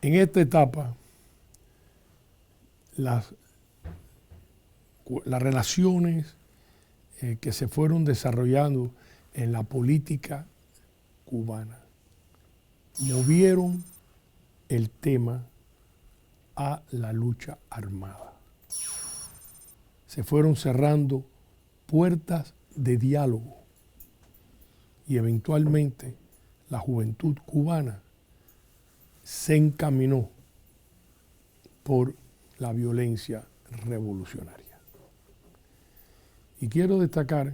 En esta etapa, las relaciones que se fueron desarrollando en la política cubana movieron el tema a la lucha armada. Se fueron cerrando puertas de diálogo y eventualmente la juventud cubana se encaminó por la violencia revolucionaria. Y quiero destacar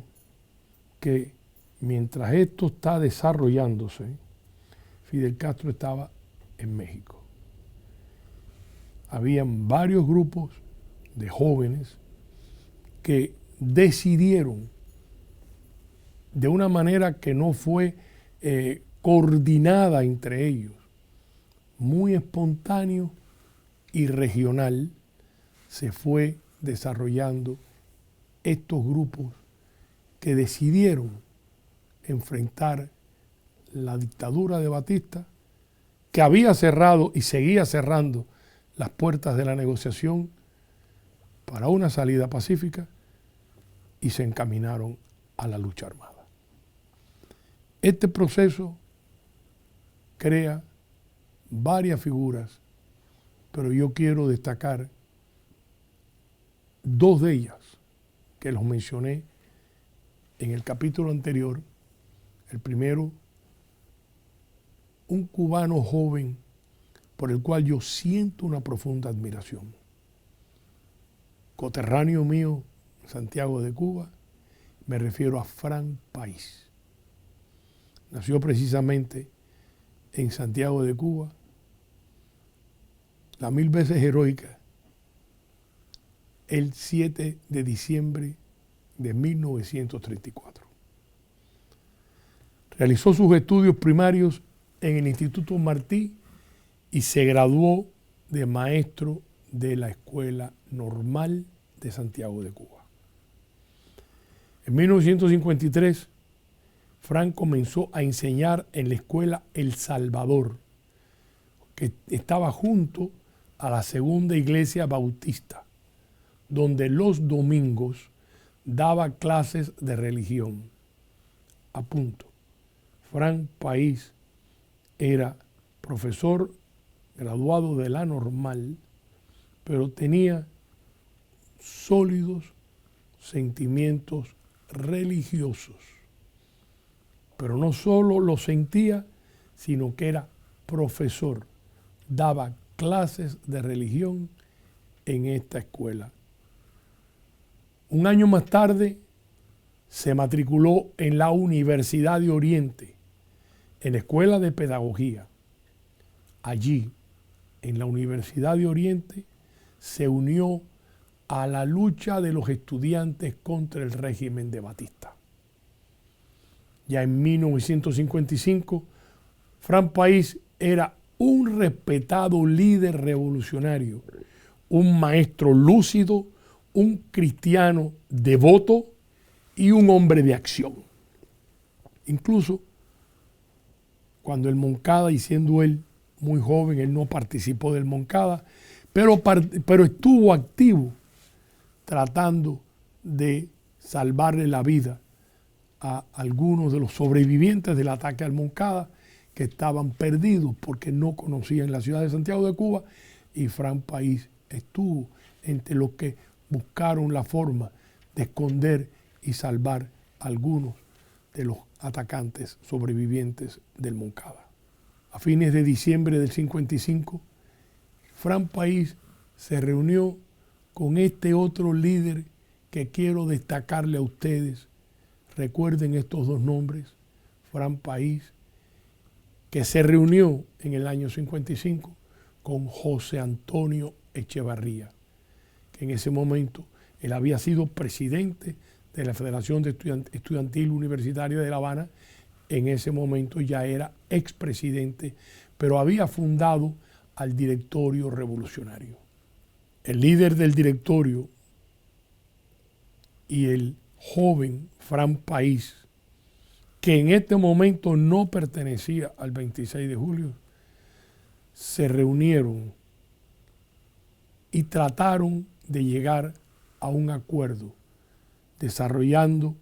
que mientras esto está desarrollándose, Fidel Castro estaba en México. Habían varios grupos de jóvenes que decidieron de una manera que no fue coordinada entre ellos, muy espontáneo y regional, se fue desarrollando estos grupos que decidieron enfrentar la dictadura de Batista, que había cerrado y seguía cerrando las puertas de la negociación para una salida pacífica, y se encaminaron a la lucha armada. Este proceso crea varias figuras, pero yo quiero destacar dos de ellas que los mencioné en el capítulo anterior. El primero, un cubano joven por el cual yo siento una profunda admiración. Coterráneo mío, Santiago de Cuba, me refiero a Frank País. Nació precisamente en Santiago de Cuba, la mil veces heroica, el 7 de diciembre de 1934. Realizó sus estudios primarios en el Instituto Martí y se graduó de maestro de la Escuela Normal de Santiago de Cuba. En 1953, Frank comenzó a enseñar en la escuela El Salvador, que estaba junto a la Segunda Iglesia Bautista, donde los domingos daba clases de religión. A punto. Frank País era profesor graduado de la Normal, pero tenía sólidos sentimientos religiosos. Pero no solo lo sentía, sino que era profesor. Daba clases de religión en esta escuela. Un año más tarde se matriculó en la Universidad de Oriente, en la Escuela de Pedagogía. Allí, en la Universidad de Oriente, se unió a la lucha de los estudiantes contra el régimen de Batista. Ya en 1955, Frank País era un respetado líder revolucionario, un maestro lúcido, un cristiano devoto y un hombre de acción. Incluso cuando el Moncada, y siendo él muy joven, él no participó del Moncada, pero estuvo activo tratando de salvarle la vida a algunos de los sobrevivientes del ataque al Moncada, que estaban perdidos porque no conocían la ciudad de Santiago de Cuba, y Frank País estuvo entre los que buscaron la forma de esconder y salvar a algunos de los atacantes sobrevivientes del Moncada. A fines de diciembre del 55, Frank País se reunió con este otro líder que quiero destacarle a ustedes. Recuerden estos dos nombres: Frank País, que se reunió en el año 55 con José Antonio Echevarría, que en ese momento él había sido presidente de la Federación Estudiantil Universitaria de La Habana. En ese momento ya era expresidente, pero había fundado al Directorio Revolucionario. El líder del directorio y el joven Frank País, que en este momento no pertenecía al 26 de julio, se reunieron y trataron de llegar a un acuerdo, desarrollando,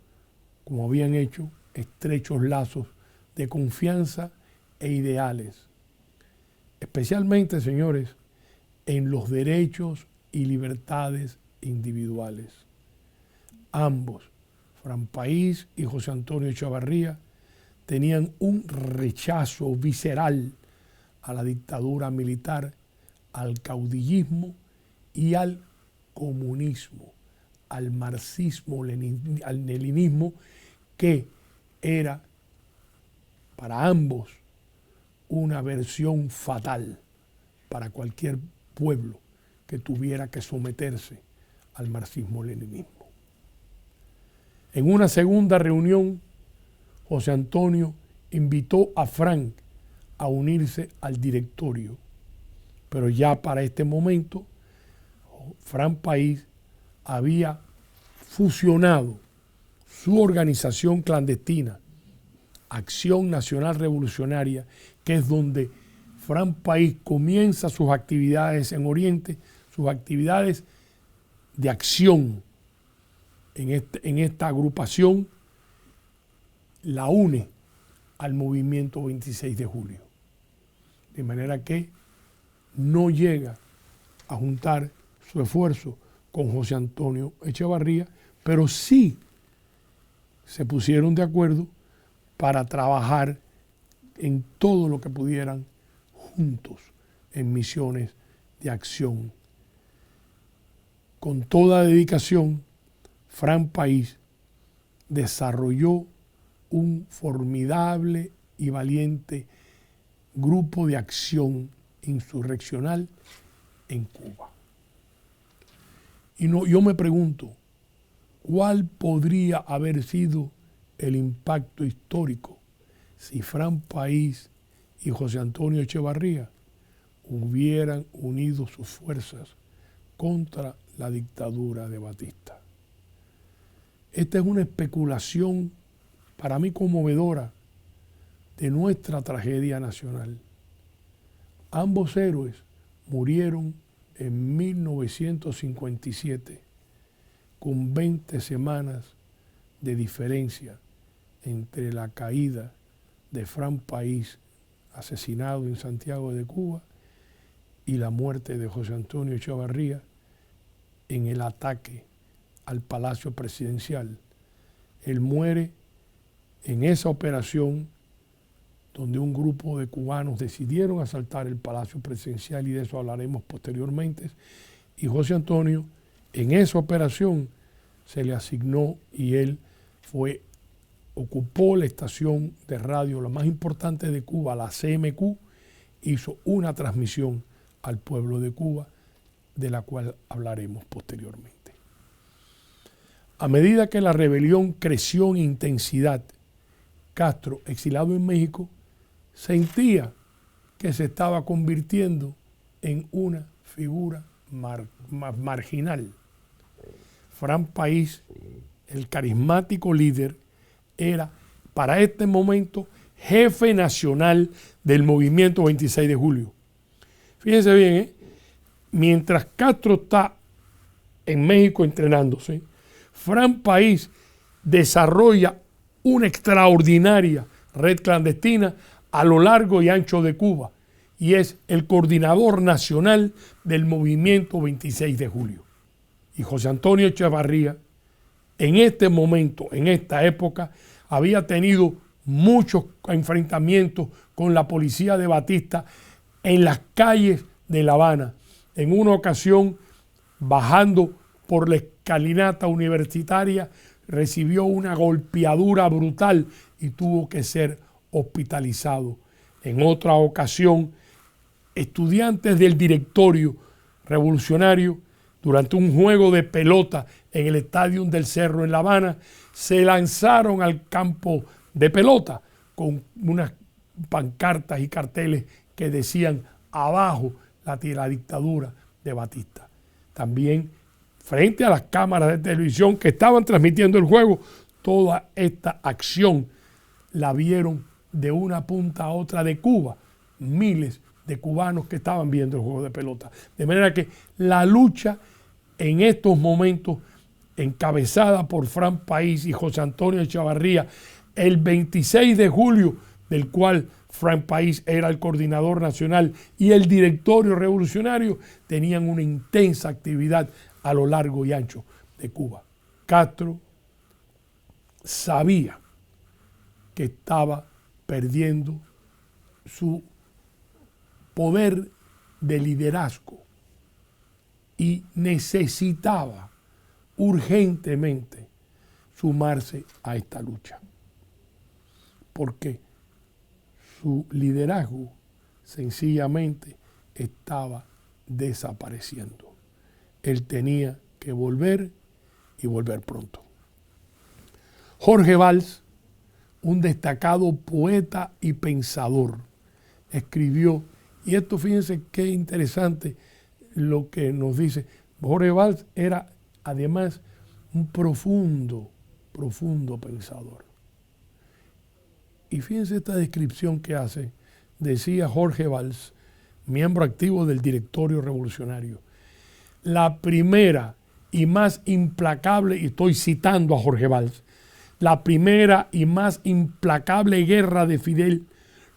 como habían hecho, estrechos lazos de confianza e ideales, especialmente, señores, en los derechos y libertades individuales. Ambos, Fran País y José Antonio Echevarría, tenían un rechazo visceral a la dictadura militar, al caudillismo y al comunismo, al marxismo, al leninismo, que era para ambos una versión fatal para cualquier pueblo que tuviera que someterse al marxismo-leninismo. En una segunda reunión, José Antonio invitó a Fran a unirse al directorio, pero ya para este momento, Fran País había fusionado su organización clandestina, Acción Nacional Revolucionaria, que es donde Fran País comienza sus actividades en Oriente, sus actividades de acción en esta agrupación, la une al movimiento 26 de julio. De manera que no llega a juntar su esfuerzo con José Antonio Echevarría, pero sí se pusieron de acuerdo para trabajar en todo lo que pudieran juntos en misiones de acción. Con toda dedicación, Fran País desarrolló un formidable y valiente grupo de acción insurreccional en Cuba. Y yo me pregunto, ¿cuál podría haber sido el impacto histórico si Fran País y José Antonio Echevarría hubieran unido sus fuerzas contra la dictadura de Batista? Esta es una especulación para mí conmovedora de nuestra tragedia nacional. Ambos héroes murieron en 1957, con 20 semanas de diferencia entre la caída de Fran País, asesinado en Santiago de Cuba, y la muerte de José Antonio Echevarría en el ataque al Palacio Presidencial. Él muere en esa operación donde un grupo de cubanos decidieron asaltar el Palacio Presidencial, y de eso hablaremos posteriormente. Y José Antonio, en esa operación, se le asignó y él ocupó la estación de radio la más importante de Cuba, la CMQ, hizo una transmisión al pueblo de Cuba, de la cual hablaremos posteriormente. A medida que la rebelión creció en intensidad, Castro, exilado en México, sentía que se estaba convirtiendo en una figura marginal. Fran País, el carismático líder, era para este momento jefe nacional del movimiento 26 de julio. Fíjense bien, mientras Castro está en México entrenándose, Fran País desarrolla una extraordinaria red clandestina a lo largo y ancho de Cuba, y es el coordinador nacional del movimiento 26 de julio. Y José Antonio Echevarría, en este momento, en esta época, había tenido muchos enfrentamientos con la policía de Batista en las calles de La Habana. En una ocasión, bajando por la escalinata universitaria, recibió una golpeadura brutal y tuvo que ser hospitalizado. En otra ocasión, estudiantes del directorio revolucionario, durante un juego de pelota en el Estadio del Cerro en La Habana, se lanzaron al campo de pelota con unas pancartas y carteles que decían abajo la dictadura de Batista. También frente a las cámaras de televisión que estaban transmitiendo el juego, toda esta acción la vieron de una punta a otra de Cuba miles de cubanos que estaban viendo el juego de pelota. De manera que la lucha en estos momentos, encabezada por Fran País y José Antonio Echavarría, el 26 de julio, del cual Fran País era el coordinador nacional y el directorio revolucionario, tenían una intensa actividad a lo largo y ancho de Cuba. Castro sabía que estaba perdiendo su poder de liderazgo y necesitaba urgentemente sumarse a esta lucha, porque su liderazgo sencillamente estaba desapareciendo. Él tenía que volver y volver pronto. Jorge Valls, un destacado poeta y pensador, escribió, y esto fíjense qué interesante lo que nos dice. Jorge Valls era además un profundo pensador. Y fíjense esta descripción que hace. Decía Jorge Valls, miembro activo del directorio revolucionario: la primera y más implacable, y estoy citando a Jorge Valls, la primera y más implacable guerra de Fidel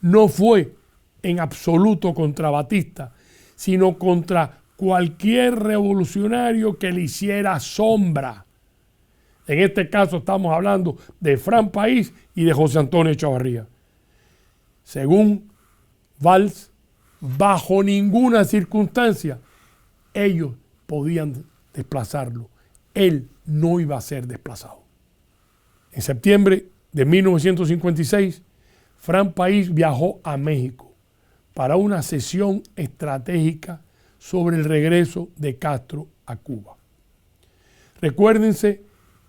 no fue en absoluto contra Batista, sino contra cualquier revolucionario que le hiciera sombra. En este caso estamos hablando de Fran País y de José Antonio Echavarría. Según Valls, bajo ninguna circunstancia ellos podían desplazarlo. Él no iba a ser desplazado. En septiembre de 1956, Fran País viajó a México para una sesión estratégica sobre el regreso de Castro a Cuba. Recuérdense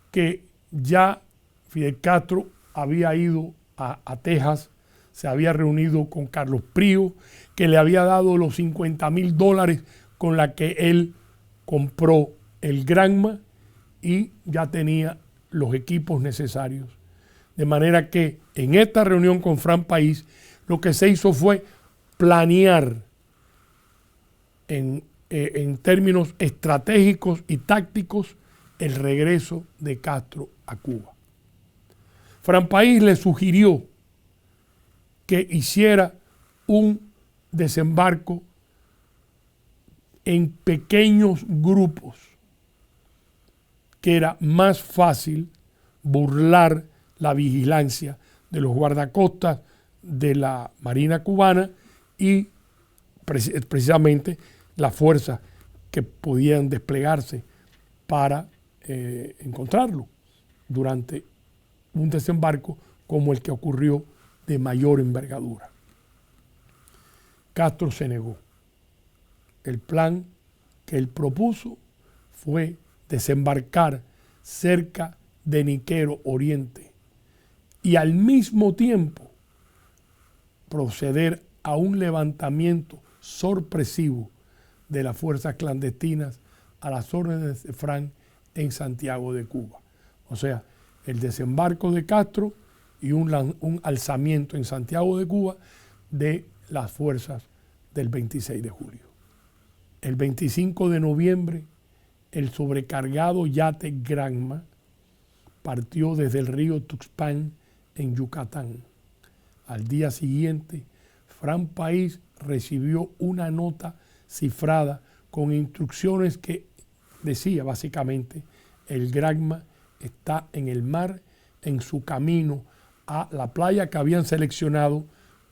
que ya Fidel Castro había ido a Texas, se había reunido con Carlos Prío, que le había dado los $50,000 con la que él compró el Granma y ya tenía los equipos necesarios. De manera que en esta reunión con Fran País, lo que se hizo fue planear en términos estratégicos y tácticos el regreso de Castro a Cuba. Fran País le sugirió que hiciera un desembarco en pequeños grupos, que era más fácil burlar la vigilancia de los guardacostas de la Marina cubana y precisamente las fuerzas que podían desplegarse para encontrarlo durante un desembarco como el que ocurrió de mayor envergadura. Castro se negó. El plan que él propuso fue desembarcar cerca de Niquero Oriente y al mismo tiempo proceder a un levantamiento sorpresivo de las fuerzas clandestinas a las órdenes de Fran en Santiago de Cuba. O sea, el desembarco de Castro y un alzamiento en Santiago de Cuba de las fuerzas del 26 de julio. El 25 de noviembre, el sobrecargado yate Granma partió desde el río Tuxpan en Yucatán. Al día siguiente, Fran País recibió una nota cifrada con instrucciones que decía básicamente: el Granma está en el mar en su camino a la playa que habían seleccionado,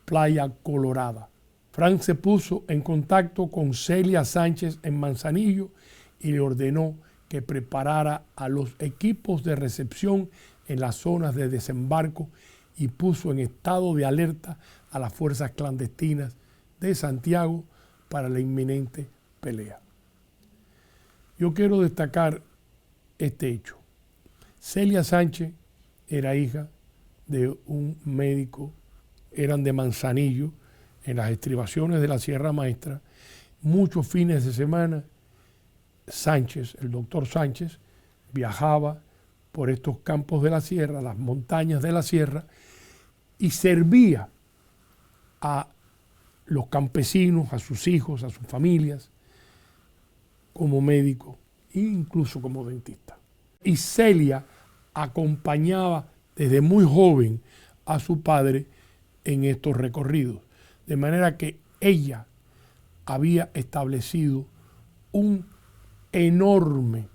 Playa Colorada. Fran se puso en contacto con Celia Sánchez en Manzanillo y le ordenó que preparara a los equipos de recepción en las zonas de desembarco y puso en estado de alerta a las fuerzas clandestinas de Santiago para la inminente pelea. Yo quiero destacar este hecho. Celia Sánchez era hija de un médico, eran de Manzanillo, en las estribaciones de la Sierra Maestra. Muchos fines de semana, Sánchez, el doctor Sánchez, viajaba por estos campos de la sierra, las montañas de la sierra, y servía a los campesinos, a sus hijos, a sus familias, como médico e incluso como dentista. Y Celia acompañaba desde muy joven a su padre en estos recorridos, de manera que ella había establecido un enorme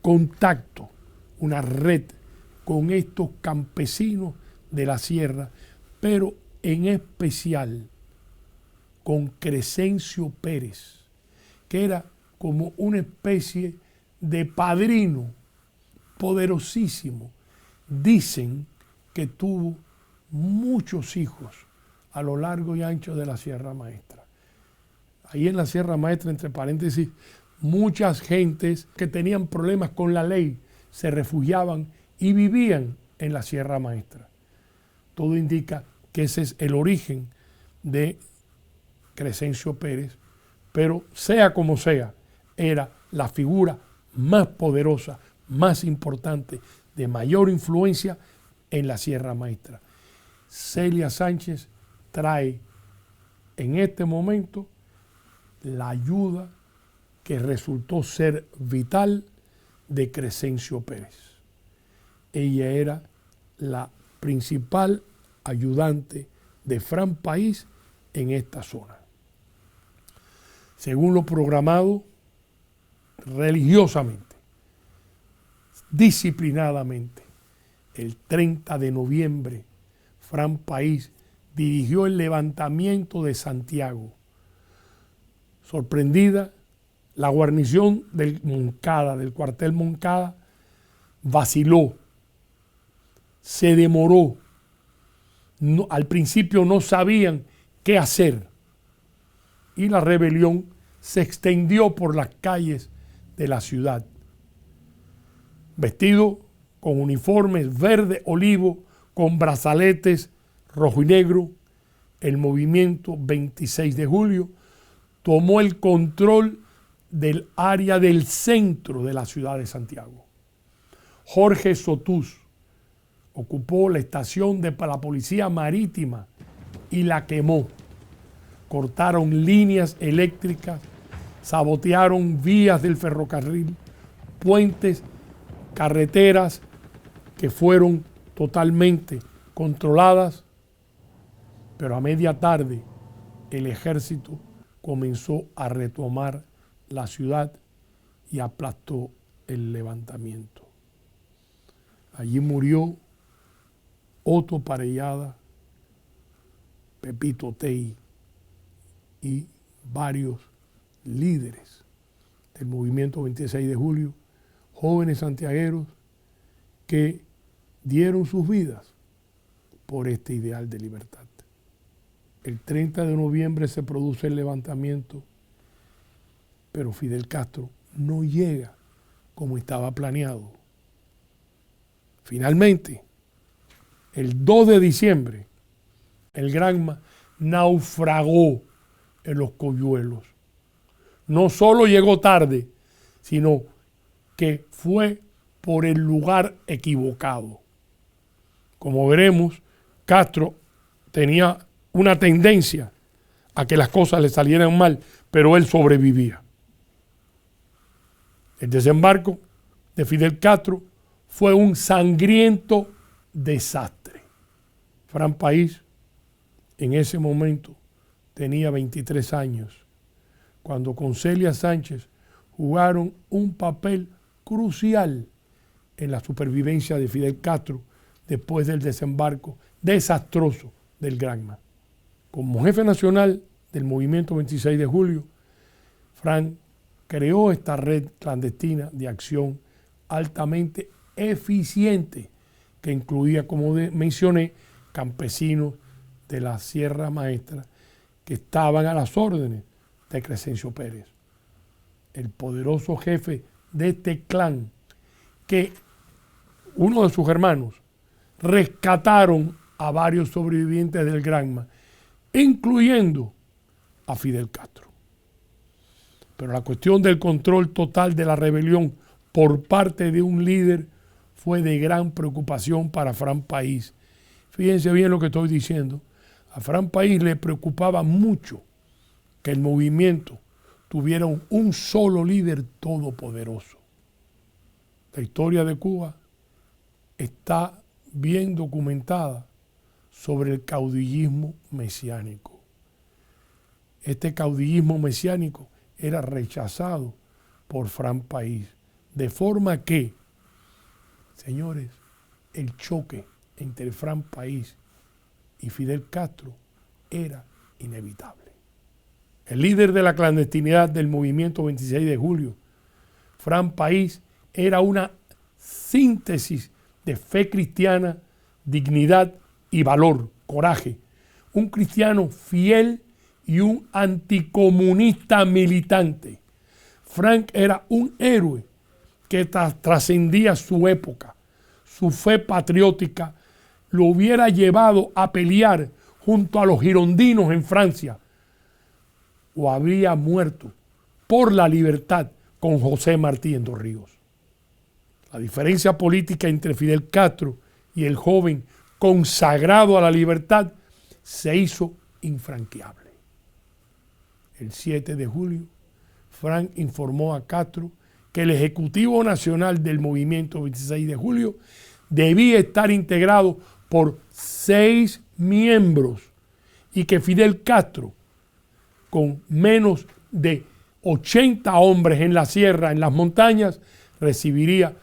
contacto, una red con estos campesinos de la sierra, pero en especial con Crescencio Pérez, que era como una especie de padrino poderosísimo. Dicen que tuvo muchos hijos a lo largo y ancho de la Sierra Maestra. Ahí en la Sierra Maestra, entre paréntesis, muchas gentes que tenían problemas con la ley se refugiaban y vivían en la Sierra Maestra. Todo indica que ese es el origen de Crescencio Pérez, pero sea como sea, era la figura más poderosa, más importante, de mayor influencia en la Sierra Maestra. Celia Sánchez trae en este momento la ayuda que resultó ser vital de Crescencio Pérez. Ella era la principal ayudante de Fran País en esta zona. Según lo programado, religiosamente, disciplinadamente, el 30 de noviembre, Fran País dirigió el levantamiento de Santiago. Sorprendida, la guarnición del Moncada, del cuartel Moncada, vaciló, se demoró. No, al principio no sabían qué hacer y la rebelión se extendió por las calles de la ciudad. Vestido con uniformes verde olivo, con brazaletes rojo y negro, el movimiento 26 de julio tomó el control del área del centro de la ciudad de Santiago. Jorge Sotús ocupó la estación de la policía marítima y la quemó. Cortaron líneas eléctricas, sabotearon vías del ferrocarril, puentes, carreteras que fueron totalmente controladas, pero a media tarde el ejército comenzó a retomar la ciudad y aplastó el levantamiento. Allí murió Otto Parellada, Pepito Tey y varios líderes del movimiento 26 de julio, jóvenes santiagueros que dieron sus vidas por este ideal de libertad. El 30 de noviembre se produce el levantamiento, pero Fidel Castro no llega como estaba planeado. Finalmente, el 2 de diciembre, el Granma naufragó en los Coyuelos. No solo llegó tarde, sino que fue por el lugar equivocado. Como veremos, Castro tenía una tendencia a que las cosas le salieran mal, pero él sobrevivía. El desembarco de Fidel Castro fue un sangriento desastre. Fran País en ese momento tenía 23 años, cuando con Celia Sánchez jugaron un papel crucial en la supervivencia de Fidel Castro después del desembarco desastroso del Granma. Como jefe nacional del movimiento 26 de julio, Fran creó esta red clandestina de acción altamente eficiente que incluía, como mencioné, campesinos de la Sierra Maestra que estaban a las órdenes de Crescencio Pérez, el poderoso jefe de este clan, que uno de sus hermanos rescataron a varios sobrevivientes del Granma, incluyendo a Fidel Castro. Pero la cuestión del control total de la rebelión por parte de un líder fue de gran preocupación para Fran País. Fíjense bien lo que estoy diciendo. A Fran País le preocupaba mucho que el movimiento tuviera un solo líder todopoderoso. La historia de Cuba está bien documentada sobre el caudillismo mesiánico. Este caudillismo mesiánico era rechazado por Fran País, de forma que, señores, el choque entre Fran País y Fidel Castro era inevitable. El líder de la clandestinidad del movimiento 26 de julio, Fran País, era una síntesis de fe cristiana, dignidad y valor, coraje. Un cristiano fiel y un anticomunista militante. Frank era un héroe que trascendía su época. Su fe patriótica lo hubiera llevado a pelear junto a los girondinos en Francia, o habría muerto por la libertad con José Martí en Dos Ríos. La diferencia política entre Fidel Castro y el joven consagrado a la libertad se hizo infranqueable. El 7 de julio, Frank informó a Castro que el Ejecutivo Nacional del Movimiento 26 de julio debía estar integrado por 6 miembros y que Fidel Castro, con menos de 80 hombres en la sierra, en las montañas, recibiría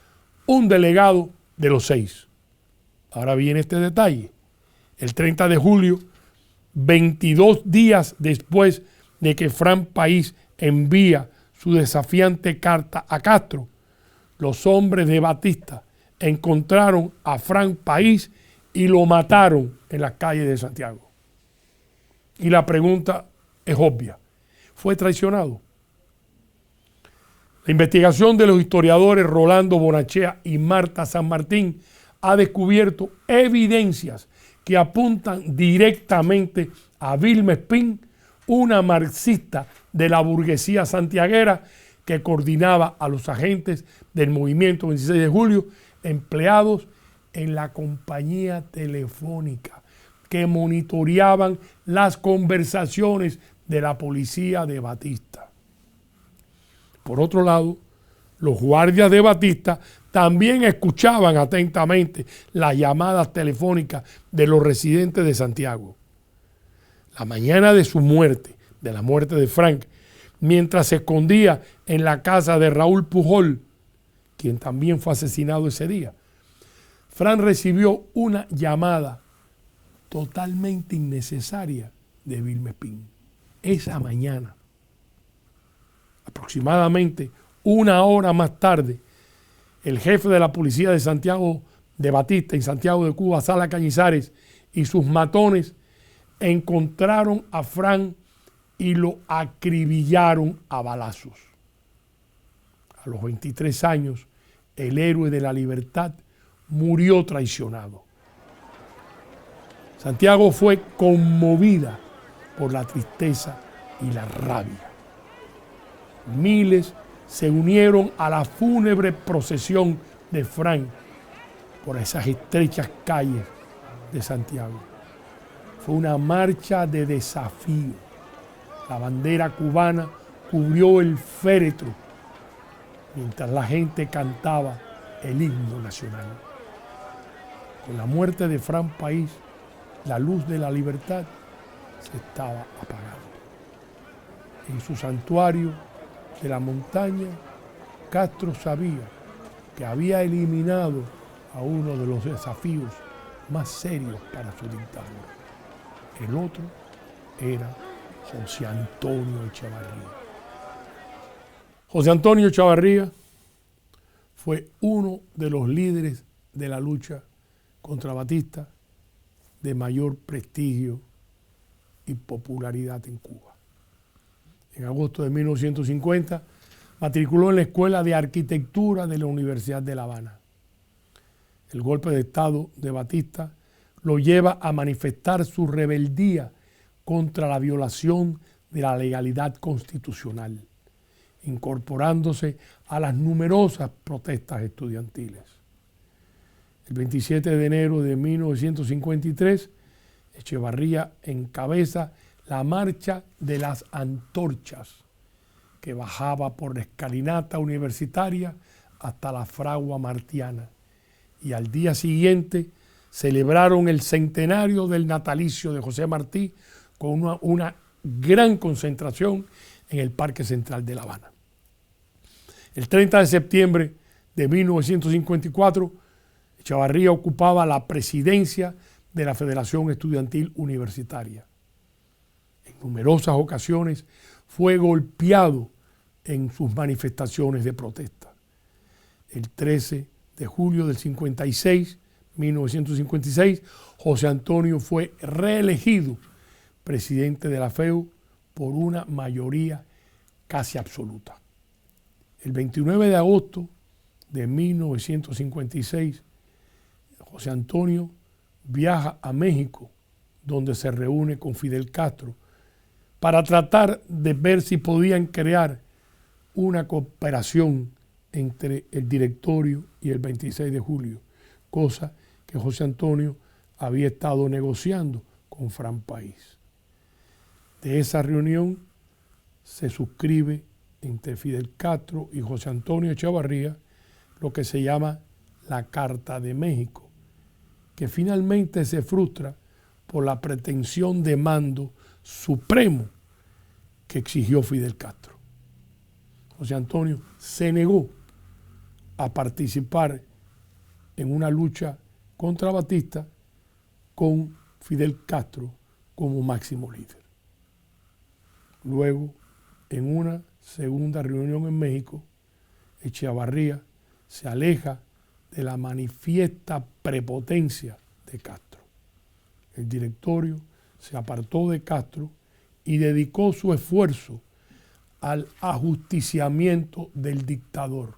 un delegado de los 6. Ahora viene este detalle. El 30 de julio, 22 días después de que Fran País envía su desafiante carta a Castro, los hombres de Batista encontraron a Fran País y lo mataron en las calles de Santiago. Y la pregunta es obvia. ¿Fue traicionado? La investigación de los historiadores Rolando Bonachea y Marta San Martín ha descubierto evidencias que apuntan directamente a Vilma Espín, una marxista de la burguesía santiaguera que coordinaba a los agentes del movimiento 26 de julio empleados en la compañía telefónica que monitoreaban las conversaciones de la policía de Batista. Por otro lado, los guardias de Batista también escuchaban atentamente las llamadas telefónicas de los residentes de Santiago. La mañana de su muerte, de la muerte de Frank, mientras se escondía en la casa de Raúl Pujol, quien también fue asesinado ese día, Frank recibió una llamada totalmente innecesaria de Vilma Espín. Esa mañana, aproximadamente una hora más tarde, el jefe de la policía de Santiago de Batista, en Santiago de Cuba, Sala Cañizares, y sus matones encontraron a Frank y lo acribillaron a balazos. A los 23 años, el héroe de la libertad murió traicionado. Santiago fue conmovida por la tristeza y la rabia. Miles se unieron a la fúnebre procesión de Frank por esas estrechas calles de Santiago. Fue una marcha de desafío. La bandera cubana cubrió el féretro mientras la gente cantaba el himno nacional. Con la muerte de Fran País, la luz de la libertad se estaba apagando. En su santuario de la montaña, Castro sabía que había eliminado a uno de los desafíos más serios para su dictadura. El otro era José Antonio Echevarría. José Antonio Echevarría fue uno de los líderes de la lucha contra Batista de mayor prestigio y popularidad en Cuba. En agosto de 1950 matriculó en la Escuela de Arquitectura de la Universidad de La Habana. El golpe de Estado de Batista lo lleva a manifestar su rebeldía contra la violación de la legalidad constitucional, incorporándose a las numerosas protestas estudiantiles. El 27 de enero de 1953, Echevarría encabeza la marcha de las antorchas, que bajaba por la escalinata universitaria hasta la fragua martiana. Y al día siguiente celebraron el centenario del natalicio de José Martí con una gran concentración en el Parque Central de La Habana. El 30 de septiembre de 1954, Echavarría ocupaba la presidencia de la Federación Estudiantil Universitaria. En numerosas ocasiones fue golpeado en sus manifestaciones de protesta. El 13 de julio del 1956, José Antonio fue reelegido presidente de la FEU por una mayoría casi absoluta. El 29 de agosto de 1956, José Antonio viaja a México, donde se reúne con Fidel Castro para tratar de ver si podían crear una cooperación entre el directorio y el 26 de julio, cosa que José Antonio había estado negociando con Fran País. De esa reunión se suscribe entre Fidel Castro y José Antonio Echavarría lo que se llama la Carta de México, que finalmente se frustra por la pretensión de mando supremo que exigió Fidel Castro. José Antonio se negó a participar en una lucha contra Batista con Fidel Castro como máximo líder. Luego, en una segunda reunión en México, Echavarría se aleja de la manifiesta prepotencia de Castro. El directorio se apartó de Castro y dedicó su esfuerzo al ajusticiamiento del dictador.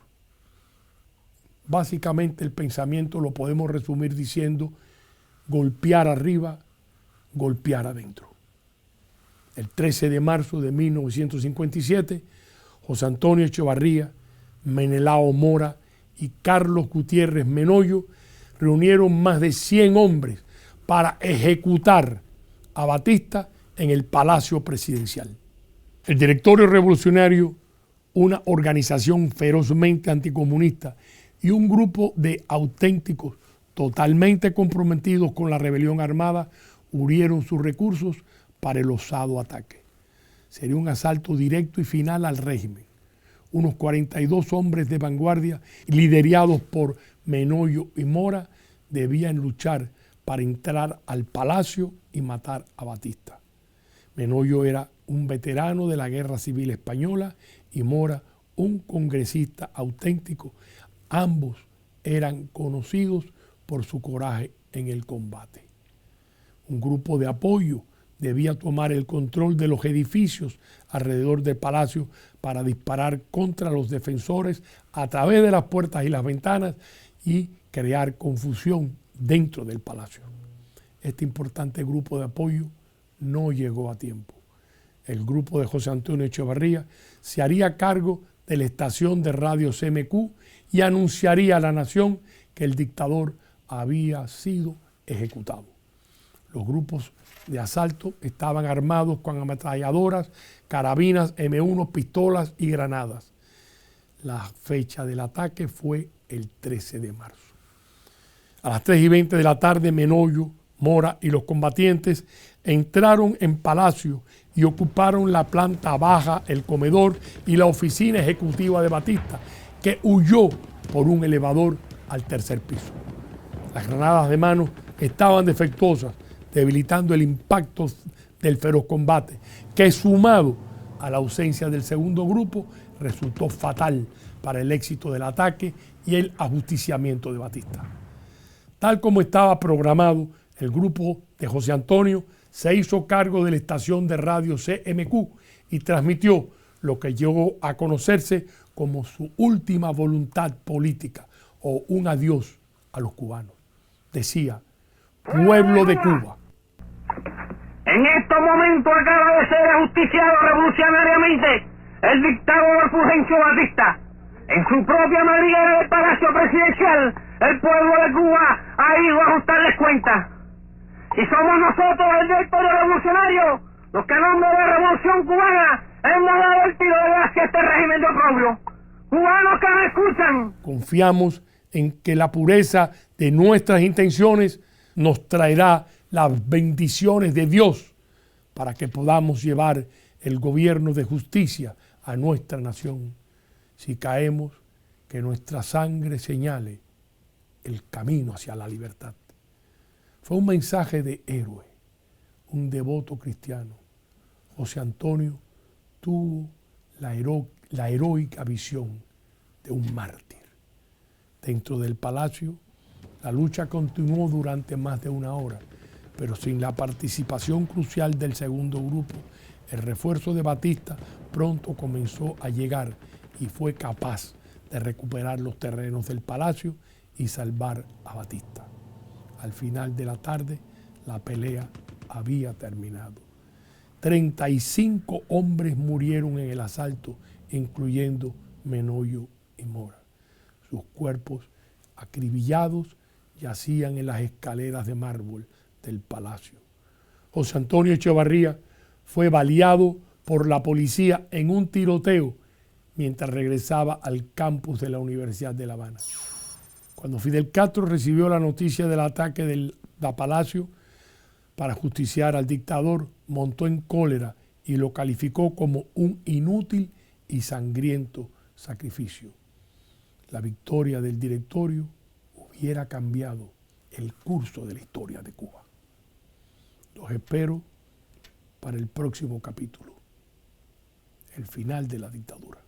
Básicamente el pensamiento lo podemos resumir diciendo: golpear arriba, golpear adentro. El 13 de marzo de 1957, José Antonio Echavarría, Menelao Mora y Carlos Gutiérrez Menoyo reunieron más de 100 hombres para ejecutar a Batista en el Palacio Presidencial. El Directorio Revolucionario, una organización ferozmente anticomunista y un grupo de auténticos totalmente comprometidos con la rebelión armada, unieron sus recursos para el osado ataque. Sería un asalto directo y final al régimen. Unos 42 hombres de vanguardia, liderados por Menoyo y Mora, debían luchar para entrar al palacio y matar a Batista. Menoyo era un veterano de la Guerra Civil Española y Mora un congresista auténtico. Ambos eran conocidos por su coraje en el combate. Un grupo de apoyo debía tomar el control de los edificios alrededor del palacio para disparar contra los defensores a través de las puertas y las ventanas y crear confusión dentro del palacio. Este importante grupo de apoyo no llegó a tiempo. El grupo de José Antonio Echavarría se haría cargo de la estación de radio CMQ y anunciaría a la nación que el dictador había sido ejecutado. Los grupos de asalto estaban armados con ametralladoras, carabinas M1, pistolas y granadas. La fecha del ataque fue el 13 de marzo. A las 3:20 de la tarde, Menoyo, Mora y los combatientes entraron en Palacio y ocuparon la planta baja, el comedor y la oficina ejecutiva de Batista, que huyó por un elevador al tercer piso. Las granadas de mano estaban defectuosas, debilitando el impacto del feroz combate, que sumado a la ausencia del segundo grupo resultó fatal para el éxito del ataque y el ajusticiamiento de Batista. Tal como estaba programado, el grupo de José Antonio se hizo cargo de la estación de radio CMQ y transmitió lo que llegó a conocerse como su última voluntad política o un adiós a los cubanos. Decía: pueblo de Cuba. En estos momentos acaba de ser ajusticiado revolucionariamente el dictador Fulgencio Batista. En su propia madriguera del Palacio Presidencial, el pueblo de Cuba ha ido a ajustarles cuentas. Si somos nosotros el directorio revolucionario, los que en nombre de la revolución cubana hemos dado el tiro de gracia a este régimen de oprobio. Cubanos que me escuchan. Confiamos en que la pureza de nuestras intenciones nos traerá las bendiciones de Dios para que podamos llevar el gobierno de justicia a nuestra nación. Si caemos, que nuestra sangre señale el camino hacia la libertad. Fue un mensaje de héroe, un devoto cristiano. José Antonio tuvo la heroica visión de un mártir. Dentro del palacio, la lucha continuó durante más de una hora, pero sin la participación crucial del segundo grupo, el refuerzo de Batista pronto comenzó a llegar y fue capaz de recuperar los terrenos del palacio y salvar a Batista. Al final de la tarde, la pelea había terminado. 35 hombres murieron en el asalto, incluyendo Menoyo y Mora. Sus cuerpos, acribillados, yacían en las escaleras de mármol del palacio. José Antonio Echevarría fue baleado por la policía en un tiroteo mientras regresaba al campus de la Universidad de La Habana. Cuando Fidel Castro recibió la noticia del ataque del palacio para justiciar al dictador, montó en cólera y lo calificó como un inútil y sangriento sacrificio. La victoria del directorio hubiera cambiado el curso de la historia de Cuba. Los espero para el próximo capítulo, el final de la dictadura.